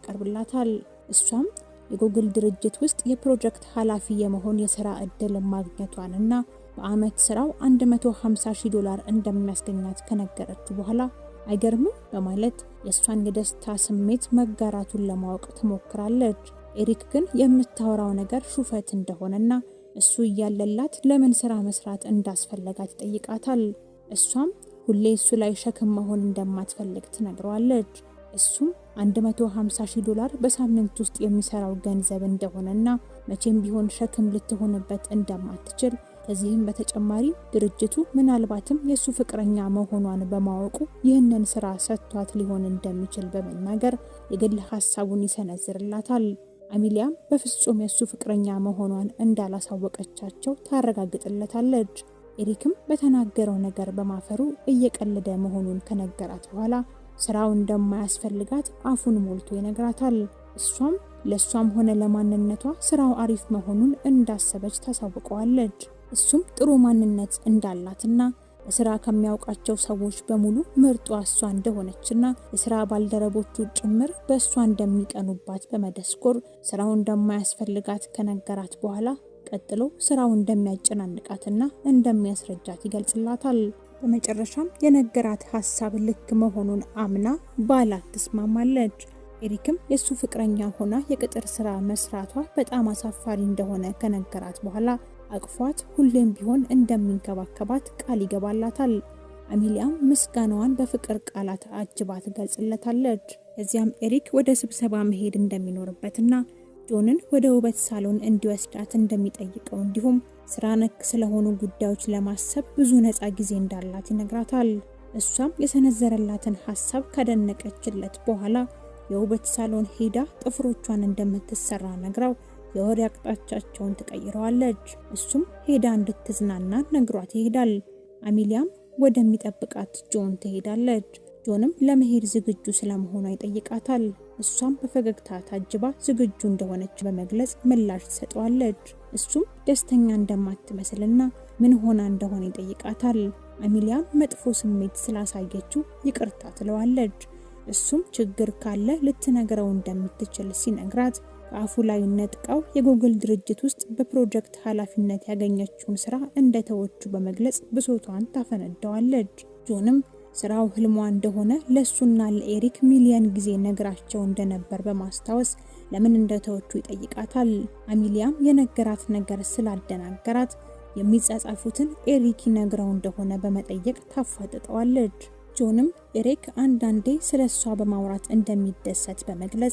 ያቀርብላታል። እሷም የጉግል ድርጅት ውስጥ የፕሮጀክት ኃላፊ የመሆን የሥራ ዕድል ማግኘቷንና በአመት ስራው $150,000 እንደሚያስገኛት ከነገረችው በኋላ አይገርምም በማለት የሷን የደስታ ስሜት መጋራቱን ለማወቅ ትሞክራለች። ኤሪክ ግን የምታወራው ነገር ሹፈት እንደሆነና እሱ እያለላት ለምን ስራ መስራት እንዳስፈለጋት ይጠይቃታል። እሷም ሁሌ እሱ ላይ ሸክም መሆን እንደማትፈልግ ትነግረዋለች። እሱም $150,000 በሳምንት ውስጥ የሚሰራው ገንዘብ እንደሆነና መቼም ቢሆን ሸክም ልትሆንበት እንደማትችል ከዚህም በተጨማሪ ድርጅቱ ምናልባትም የሱ ፍቅረኛ መሆኗን በማወቁ ይህንን ስራ ሰጥቷት ሊሆን እንደሚችል በመናገር የግል ሐሳቡን ይሰነዝርላታል። አሚሊያም በፍጹም የሱ ፍቅረኛ መሆኗን እንዳላሳወቀቻቸው ታረጋግጥለታለች። ኤሪክም በተናገረው ነገር በማፈሩ እየቀለደ መሆኑን ከነገራት በኋላ ስራው እንደማያስፈልጋት አፉን ሞልቶ ይነግራታል። እሷም ለሷም ሆነ ለማንነቷ ስራው አሪፍ መሆኑን እንዳሰበች ታሳውቀዋለች። እሱም ጥሩ ማንነት እንዳላትና በስራ ከሚያውቃቸው ሰዎች በሙሉ ምርጧ እሷ እንደሆነችና የስራ ባልደረቦቹ ጭምር በእሷ እንደሚቀኑባት በመደስኮር ስራው እንደማያስፈልጋት ከነገራት በኋላ ቀጥሎ ስራው እንደሚያጨናንቃትና እንደሚያስረጃት ይገልጽላታል። በመጨረሻም የነገራት ሐሳብ ልክ መሆኑን አምና ባላት ትስማማለች። ኤሪክም የሱ ፍቅረኛ ሆና የቅጥር ስራ መስራቷ በጣም አሳፋሪ እንደሆነ ከነገራት በኋላ አቅፏት ሁሌም ቢሆን እንደሚንከባከባት ቃል ይገባላታል። አሚሊያም ምስጋናዋን በፍቅር ቃላት አጅባ ትገልጽለታለች። ከዚያም ኤሪክ ወደ ስብሰባ መሄድ እንደሚኖርበትና ጆንን ወደ ውበት ሳሎን እንዲወስዳት እንደሚጠይቀው እንዲሁም ስራ ነክ ስለሆኑ ጉዳዮች ለማሰብ ብዙ ነፃ ጊዜ እንዳላት ይነግራታል። እሷም የሰነዘረላትን ሐሳብ ካደነቀችለት በኋላ የውበት ሳሎን ሄዳ ጥፍሮቿን እንደምትሰራ ነግራው የወሬ አቅጣጫቸውን ትቀይረዋለች። እሱም ሄዳ እንድትዝናና ነግሯት ይሄዳል። አሚሊያም ወደሚጠብቃት ጆን ትሄዳለች። ጆንም ለመሄድ ዝግጁ ስለመሆኗ ይጠይቃታል። እሷም በፈገግታ ታጅባ ዝግጁ እንደሆነች በመግለጽ ምላሽ ትሰጠዋለች። እሱም ደስተኛ እንደማትመስልና ምን ሆና እንደሆነ ይጠይቃታል። አሚሊያም መጥፎ ስሜት ስላሳየችው ይቅርታ ትለዋለች። እሱም ችግር ካለ ልትነግረው እንደምትችል ሲነግራት ከአፉ ላይ ነጥቀው የጉግል ድርጅት ውስጥ በፕሮጀክት ኃላፊነት ያገኘችውን ስራ እንደተወቹ በመግለጽ ብሶቷን ታፈነዳዋለች። ጆንም ስራው ህልሟ እንደሆነ ለሱና ለኤሪክ ሚሊየን ጊዜ ነግራቸው እንደነበር በማስታወስ ለምን እንደተወቹ ይጠይቃታል። አሚሊያም የነገራት ነገር ስላደናገራት የሚጻጻፉትን ኤሪክ ይነግረው እንደሆነ በመጠየቅ ታፋጥጠዋለች። ጆንም ኤሪክ አንዳንዴ ስለሷ በማውራት እንደሚደሰት በመግለጽ